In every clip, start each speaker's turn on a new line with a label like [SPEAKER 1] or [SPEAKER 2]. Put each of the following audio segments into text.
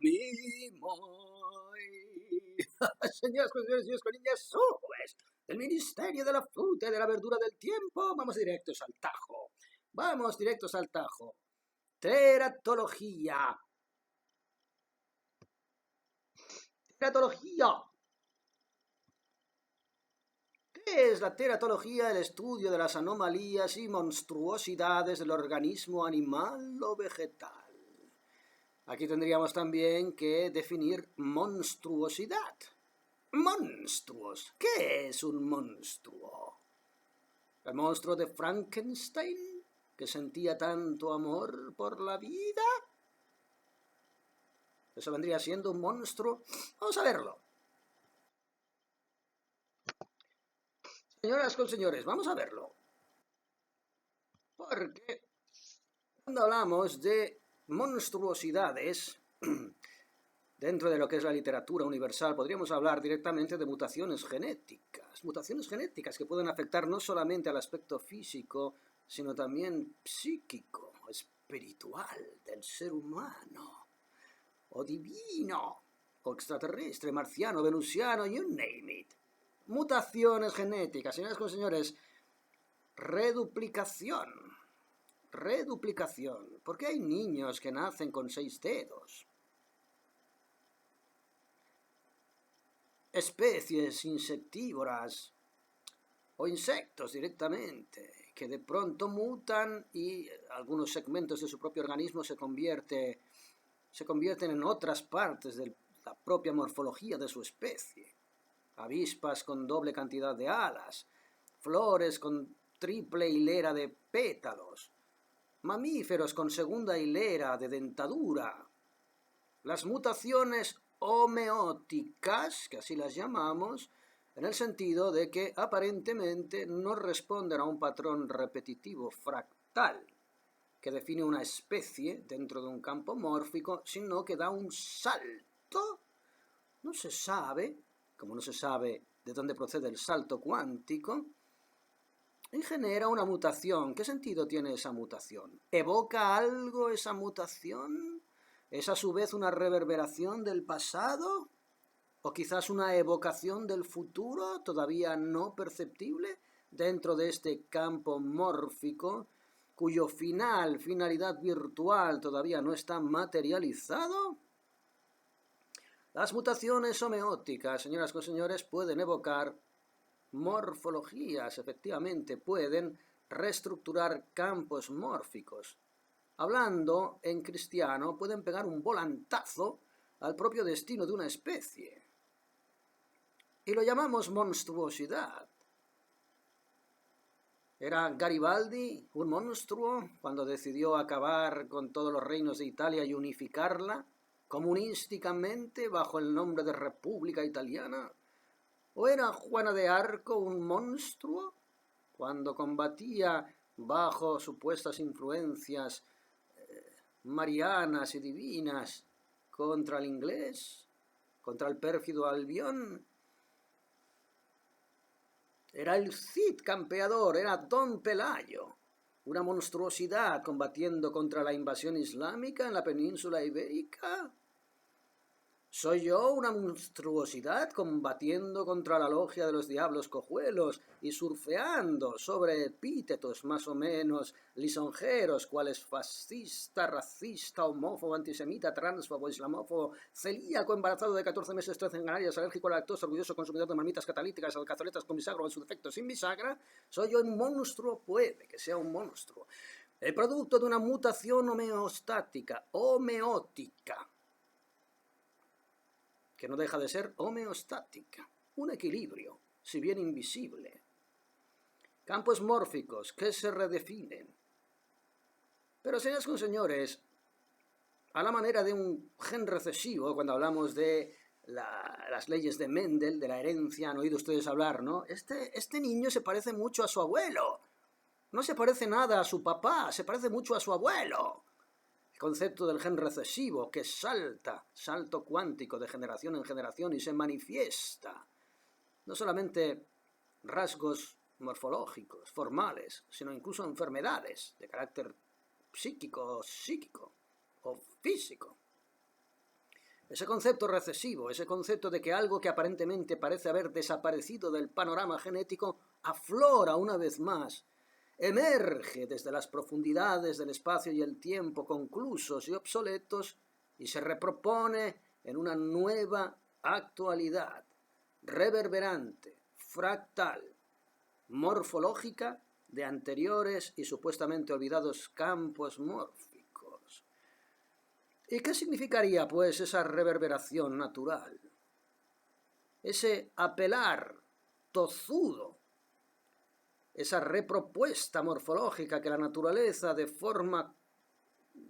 [SPEAKER 1] mi moi. Señoras, señores, con niñas, pues, del Ministerio de la Fruta y de la Verdura del Tiempo, vamos directos al tajo. Vamos directos al tajo. Teratología. Teratología. ¿Qué es la teratología? El estudio de las anomalías y monstruosidades del organismo animal o vegetal. Aquí tendríamos también que definir monstruosidad. Monstruos. ¿Qué es un monstruo? ¿El monstruo de Frankenstein, que sentía tanto amor por la vida? ¿Eso vendría siendo un monstruo? Vamos a verlo. Señoras con señores, vamos a verlo. Porque cuando hablamos de monstruosidades, dentro de lo que es la literatura universal, podríamos hablar directamente de mutaciones genéticas que pueden afectar no solamente al aspecto físico, sino también psíquico, espiritual del ser humano, o divino, o extraterrestre, marciano, venusiano, you name it. Mutaciones genéticas, señoras y señores, reduplicación. ¿Por qué hay niños que nacen con 6 dedos? Especies insectívoras o insectos directamente, que de pronto mutan y algunos segmentos de su propio organismo se convierten en otras partes de la propia morfología de su especie. Avispas con doble cantidad de alas, flores con triple hilera de pétalos, mamíferos con segunda hilera de dentadura. Las mutaciones homeóticas, que así las llamamos, en el sentido de que aparentemente no responden a un patrón repetitivo fractal que define una especie dentro de un campo mórfico, sino que da un salto. No se sabe, como no se sabe de dónde procede el salto cuántico, y genera una mutación. ¿Qué sentido tiene esa mutación? ¿Evoca algo esa mutación? ¿Es a su vez una reverberación del pasado? ¿O quizás una evocación del futuro todavía no perceptible dentro de este campo mórfico, cuyo finalidad virtual todavía no está materializado? Las mutaciones homeóticas, señoras y señores, pueden evocar morfologías, efectivamente, pueden reestructurar campos mórficos. Hablando en cristiano, pueden pegar un volantazo al propio destino de una especie. Y lo llamamos monstruosidad. ¿Era Garibaldi un monstruo cuando decidió acabar con todos los reinos de Italia y unificarla comunísticamente bajo el nombre de República Italiana? ¿O era Juana de Arco un monstruo cuando combatía bajo supuestas influencias marianas y divinas contra el inglés, contra el pérfido Albión? Era el Cid campeador, era Don Pelayo, una monstruosidad combatiendo contra la invasión islámica en la península ibérica. ¿Soy yo una monstruosidad combatiendo contra la logia de los diablos cojuelos y surfeando sobre epítetos más o menos lisonjeros, cuales fascista, racista, homófobo, antisemita, transfobo, islamófobo, celíaco, embarazado de 14 meses, 13 en Canarias, alérgico a la lactosa, orgulloso consumidor de marmitas catalíticas, alcazoletas con bisagra o en su defecto sin bisagra? ¿Soy yo un monstruo? Puede que sea un monstruo. El producto de una mutación homeostática, homeótica, que no deja de ser homeostática, un equilibrio, si bien invisible. Campos mórficos que se redefinen. Pero señoras y señores, a la manera de un gen recesivo, cuando hablamos de las leyes de Mendel, de la herencia, han oído ustedes hablar, ¿no? Este niño se parece mucho a su abuelo. No se parece nada a su papá, se parece mucho a su abuelo. El concepto del gen recesivo que salto cuántico de generación en generación y se manifiesta no solamente rasgos morfológicos, formales, sino incluso enfermedades de carácter psíquico o físico. Ese concepto recesivo, ese concepto de que algo que aparentemente parece haber desaparecido del panorama genético, aflora una vez más, emerge desde las profundidades del espacio y el tiempo conclusos y obsoletos y se repropone en una nueva actualidad, reverberante, fractal, morfológica de anteriores y supuestamente olvidados campos mórficos. ¿Y qué significaría, pues, esa reverberación natural? Ese apelar tozudo, esa repropuesta morfológica que la naturaleza de forma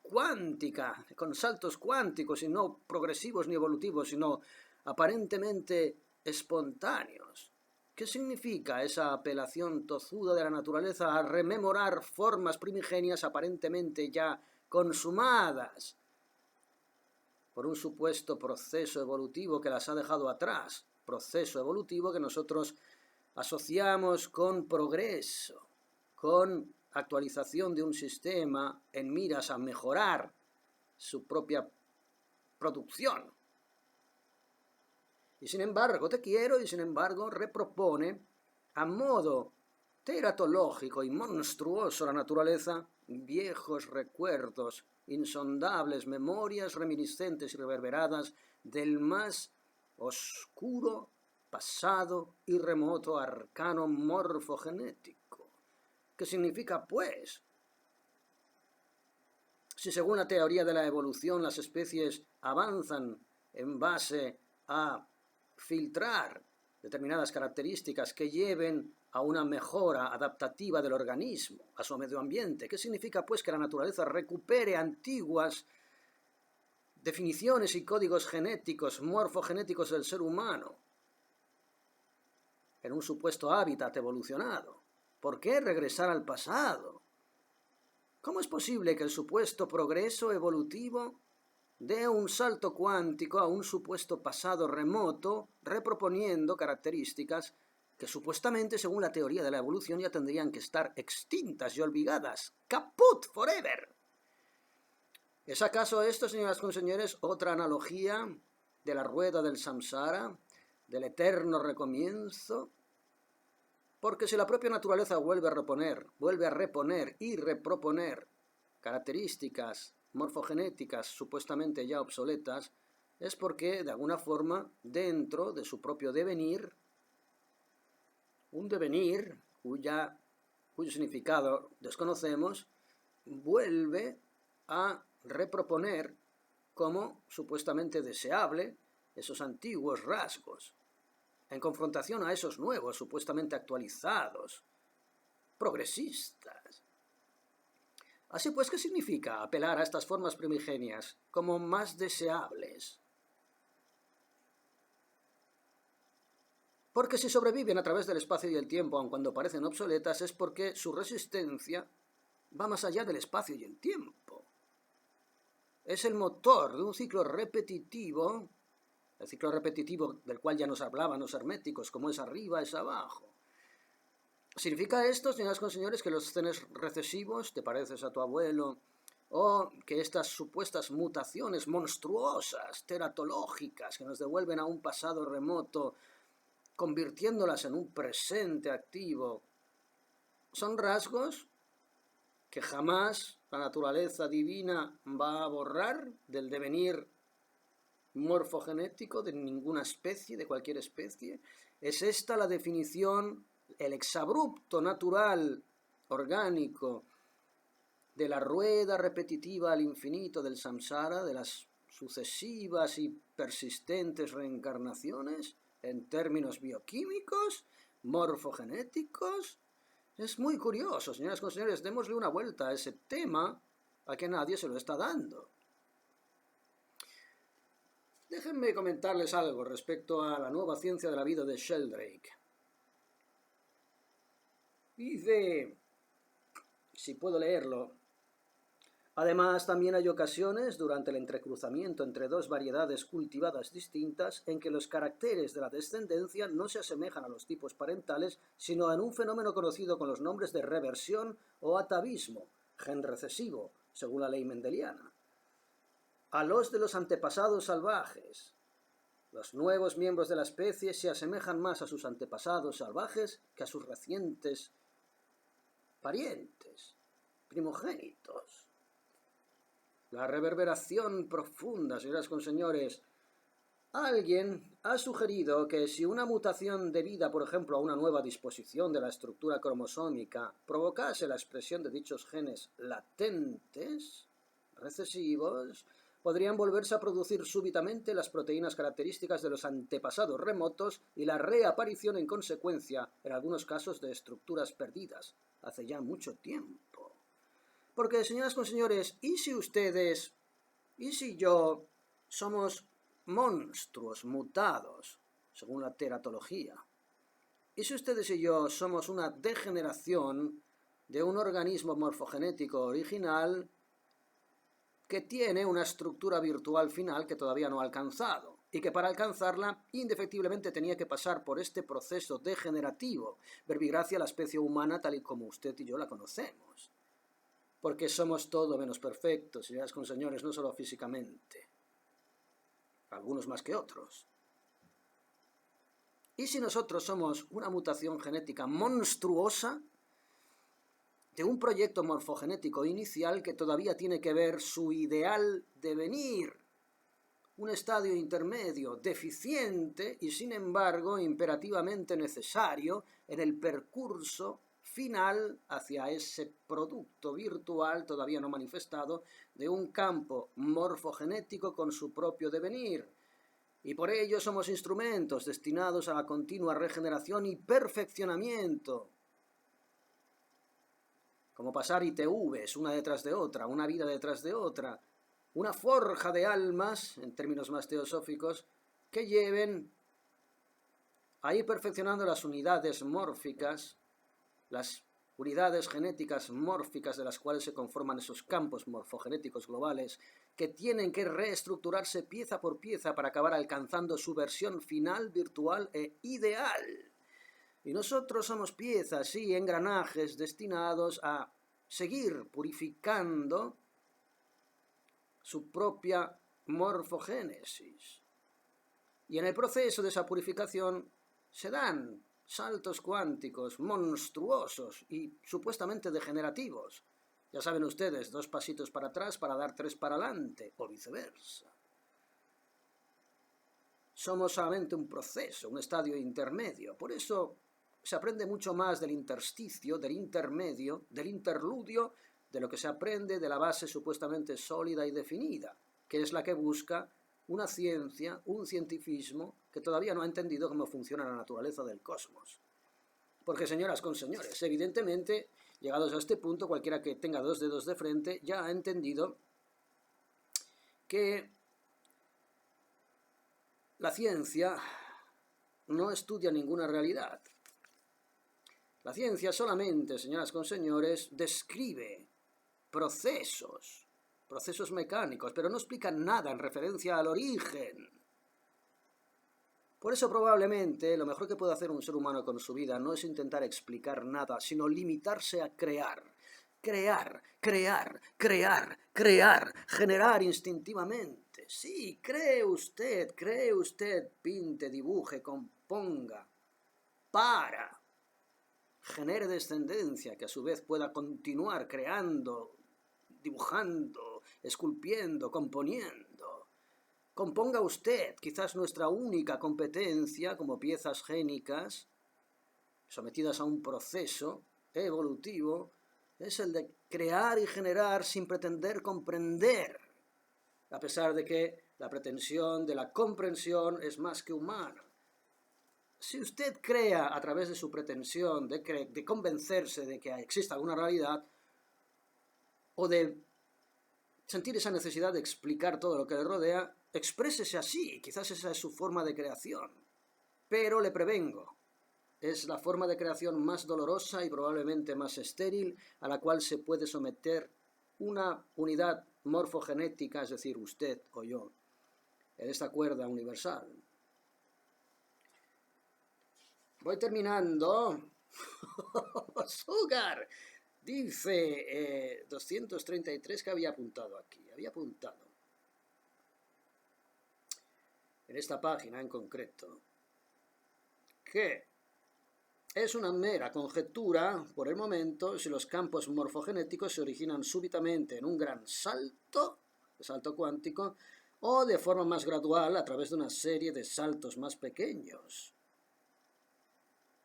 [SPEAKER 1] cuántica, con saltos cuánticos y no progresivos ni evolutivos, sino aparentemente espontáneos. ¿Qué significa esa apelación tozuda de la naturaleza a rememorar formas primigenias aparentemente ya consumadas por un supuesto proceso evolutivo que las ha dejado atrás? Proceso evolutivo que nosotros asociamos con progreso, con actualización de un sistema en miras a mejorar su propia producción. Y sin embargo, repropone a modo teratológico y monstruoso la naturaleza viejos recuerdos, insondables memorias reminiscentes y reverberadas del más oscuro pasado y remoto arcano morfogenético. ¿Qué significa, pues? Si según la teoría de la evolución las especies avanzan en base a filtrar determinadas características que lleven a una mejora adaptativa del organismo, a su medio ambiente, ¿qué significa, pues, que la naturaleza recupere antiguas definiciones y códigos genéticos, morfogenéticos del ser humano en un supuesto hábitat evolucionado? ¿Por qué regresar al pasado? ¿Cómo es posible que el supuesto progreso evolutivo dé un salto cuántico a un supuesto pasado remoto, reproponiendo características que supuestamente, según la teoría de la evolución, ya tendrían que estar extintas y olvidadas? ¡Caput forever! ¿Es acaso esto, señoras y señores, otra analogía de la rueda del samsara, del eterno recomienzo? Porque si la propia naturaleza vuelve a reponer y reproponer características morfogenéticas supuestamente ya obsoletas, es porque, de alguna forma, dentro de su propio devenir, un devenir cuyo significado desconocemos, vuelve a reproponer como supuestamente deseable esos antiguos rasgos, en confrontación a esos nuevos, supuestamente actualizados, progresistas. Así pues, ¿qué significa apelar a estas formas primigenias como más deseables? Porque si sobreviven a través del espacio y el tiempo, aun cuando parecen obsoletas, es porque su resistencia va más allá del espacio y el tiempo. Es el motor de un ciclo repetitivo, el ciclo repetitivo del cual ya nos hablaban los herméticos, como es arriba, es abajo. ¿Significa esto, señoras y señores, que los genes recesivos, te pareces a tu abuelo, o que estas supuestas mutaciones monstruosas, teratológicas, que nos devuelven a un pasado remoto, convirtiéndolas en un presente activo, son rasgos que jamás la naturaleza divina va a borrar del devenir morfogenético de ninguna especie, de cualquier especie? ¿Es esta la definición, el exabrupto natural, orgánico, de la rueda repetitiva al infinito del samsara, de las sucesivas y persistentes reencarnaciones en términos bioquímicos, morfogenéticos? Es muy curioso, señoras y señores, démosle una vuelta a ese tema a que nadie se lo está dando. Déjenme comentarles algo respecto a la nueva ciencia de la vida de Sheldrake. Dice, si puedo leerlo, además también hay ocasiones durante el entrecruzamiento entre dos variedades cultivadas distintas en que los caracteres de la descendencia no se asemejan a los tipos parentales, sino en un fenómeno conocido con los nombres de reversión o atavismo, gen recesivo, según la ley mendeliana. a los de los antepasados salvajes. Los nuevos miembros de la especie se asemejan más a sus antepasados salvajes que a sus recientes parientes, primogénitos. La reverberación profunda, señoras con señores. Alguien ha sugerido que si una mutación debida, por ejemplo, a una nueva disposición de la estructura cromosómica provocase la expresión de dichos genes latentes, recesivos, podrían volverse a producir súbitamente las proteínas características de los antepasados remotos y la reaparición en consecuencia, en algunos casos, de estructuras perdidas hace ya mucho tiempo. Porque, señoras con señores, ¿y si ustedes, y si yo somos monstruos mutados, según la teratología? ¿Y si ustedes y yo somos una degeneración de un organismo morfogenético original que tiene una estructura virtual final que todavía no ha alcanzado y que para alcanzarla indefectiblemente tenía que pasar por este proceso degenerativo, verbigracia la especie humana tal y como usted y yo la conocemos? Porque somos todo menos perfectos, señoras con señores, no solo físicamente, algunos más que otros. ¿Y si nosotros somos una mutación genética monstruosa de un proyecto morfogenético inicial que todavía tiene que ver su ideal devenir, un estadio intermedio deficiente y sin embargo imperativamente necesario en el percurso final hacia ese producto virtual todavía no manifestado de un campo morfogenético con su propio devenir? Y por ello somos instrumentos destinados a la continua regeneración y perfeccionamiento, como pasar ITVs una detrás de otra, una vida detrás de otra, una forja de almas, en términos más teosóficos, que lleven a ir perfeccionando las unidades mórficas, las unidades genéticas mórficas de las cuales se conforman esos campos morfogenéticos globales, que tienen que reestructurarse pieza por pieza para acabar alcanzando su versión final, virtual e ideal. Y nosotros somos piezas y engranajes destinados a seguir purificando su propia morfogénesis. Y en el proceso de esa purificación se dan saltos cuánticos monstruosos y supuestamente degenerativos. Ya saben ustedes, 2 pasitos para atrás para dar 3 para adelante, o viceversa. Somos solamente un proceso, un estadio intermedio. Por eso se aprende mucho más del intersticio, del intermedio, del interludio, de lo que se aprende de la base supuestamente sólida y definida, que es la que busca una ciencia, un cientifismo que todavía no ha entendido cómo funciona la naturaleza del cosmos. Porque, señoras con señores, evidentemente, llegados a este punto, cualquiera que tenga 2 dedos de frente ya ha entendido que la ciencia no estudia ninguna realidad. La ciencia solamente, señoras con señores, describe procesos mecánicos, pero no explica nada en referencia al origen. Por eso probablemente lo mejor que puede hacer un ser humano con su vida no es intentar explicar nada, sino limitarse a crear. Crear, crear, crear, crear, generar instintivamente. Sí, cree usted, pinte, dibuje, componga, genere descendencia que a su vez pueda continuar creando, dibujando, esculpiendo, componiendo. Componga usted, quizás nuestra única competencia como piezas génicas, sometidas a un proceso evolutivo, es el de crear y generar sin pretender comprender, a pesar de que la pretensión de la comprensión es más que humana. Si usted crea a través de su pretensión de convencerse de que exista alguna realidad, o de sentir esa necesidad de explicar todo lo que le rodea, exprésese así, quizás esa es su forma de creación. Pero le prevengo, es la forma de creación más dolorosa y probablemente más estéril a la cual se puede someter una unidad morfogenética, es decir, usted o yo, en esta cuerda universal. Voy terminando. Sugar. Dice 233 que había apuntado aquí. Había apuntado. en esta página en concreto, que es una mera conjetura, por el momento, si los campos morfogenéticos se originan súbitamente en un gran salto cuántico, o de forma más gradual a través de una serie de saltos más pequeños,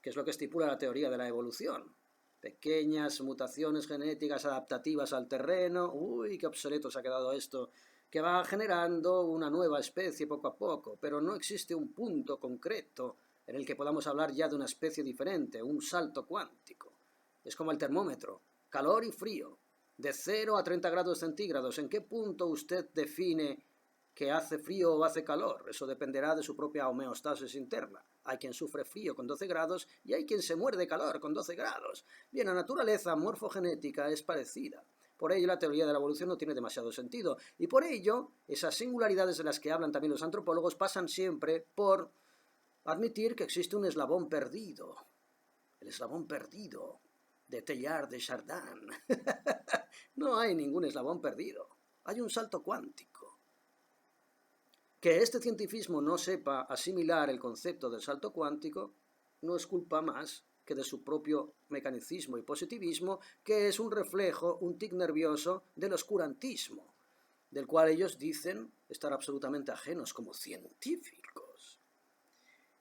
[SPEAKER 1] que es lo que estipula la teoría de la evolución. Pequeñas mutaciones genéticas adaptativas al terreno, uy, qué obsoleto se ha quedado esto, que va generando una nueva especie poco a poco, pero no existe un punto concreto en el que podamos hablar ya de una especie diferente, un salto cuántico. Es como el termómetro, calor y frío, de 0 a 30 grados centígrados. ¿En qué punto usted define que hace frío o hace calor? Eso dependerá de su propia homeostasis interna. Hay quien sufre frío con 12 grados y hay quien se muere de calor con 12 grados. Bien, la naturaleza morfogenética es parecida. Por ello, la teoría de la evolución no tiene demasiado sentido. Y por ello, esas singularidades de las que hablan también los antropólogos pasan siempre por admitir que existe un eslabón perdido. El eslabón perdido de Teilhard de Chardin. No hay ningún eslabón perdido. Hay un salto cuántico. Que este cientifismo no sepa asimilar el concepto del salto cuántico no es culpa más que de su propio mecanicismo y positivismo, que es un reflejo, un tic nervioso del oscurantismo, del cual ellos dicen estar absolutamente ajenos como científicos.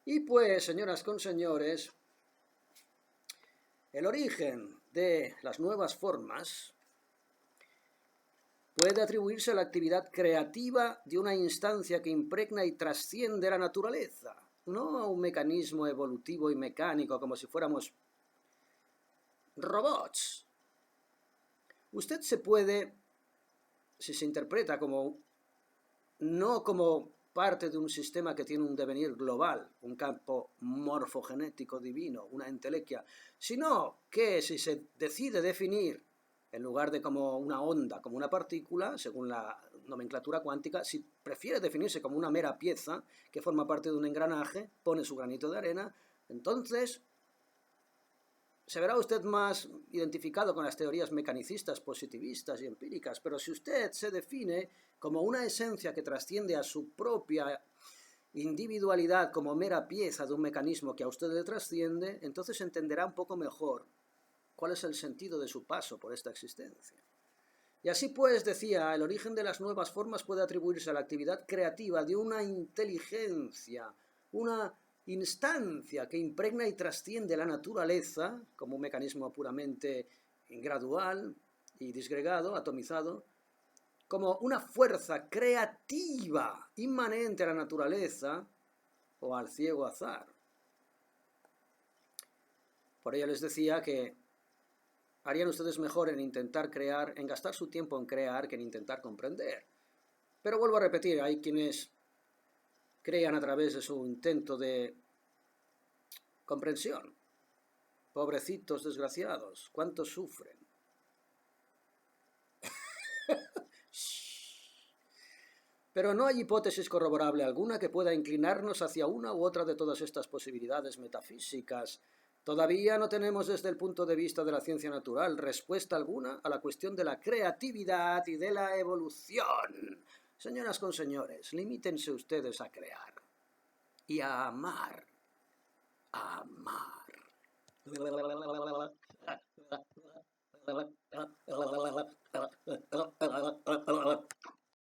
[SPEAKER 1] Y pues, señoras con señores, el origen de las nuevas formas puede atribuirse a la actividad creativa de una instancia que impregna y trasciende la naturaleza, no a un mecanismo evolutivo y mecánico como si fuéramos robots. Usted se puede, si se interpreta como, no como parte de un sistema que tiene un devenir global, un campo morfogenético divino, una entelequia, sino que si se decide definir en lugar de como una onda, como una partícula, según la nomenclatura cuántica, si prefiere definirse como una mera pieza que forma parte de un engranaje, pone su granito de arena, entonces se verá usted más identificado con las teorías mecanicistas, positivistas y empíricas, pero si usted se define como una esencia que trasciende a su propia individualidad como mera pieza de un mecanismo que a usted le trasciende, entonces entenderá un poco mejor cuál es el sentido de su paso por esta existencia. Y así pues, decía, el origen de las nuevas formas puede atribuirse a la actividad creativa de una inteligencia, una instancia que impregna y trasciende la naturaleza como un mecanismo puramente gradual y disgregado, atomizado, como una fuerza creativa inmanente a la naturaleza o al ciego azar. Por ello les decía que harían ustedes mejor en intentar crear, en gastar su tiempo en crear que en intentar comprender. Pero vuelvo a repetir, hay quienes crean a través de su intento de comprensión. Pobrecitos desgraciados, ¿cuántos sufren? Pero no hay hipótesis corroborable alguna que pueda inclinarnos hacia una u otra de todas estas posibilidades metafísicas. Todavía no tenemos desde el punto de vista de la ciencia natural respuesta alguna a la cuestión de la creatividad y de la evolución. Señoras con señores, limítense ustedes a crear y a amar. A amar.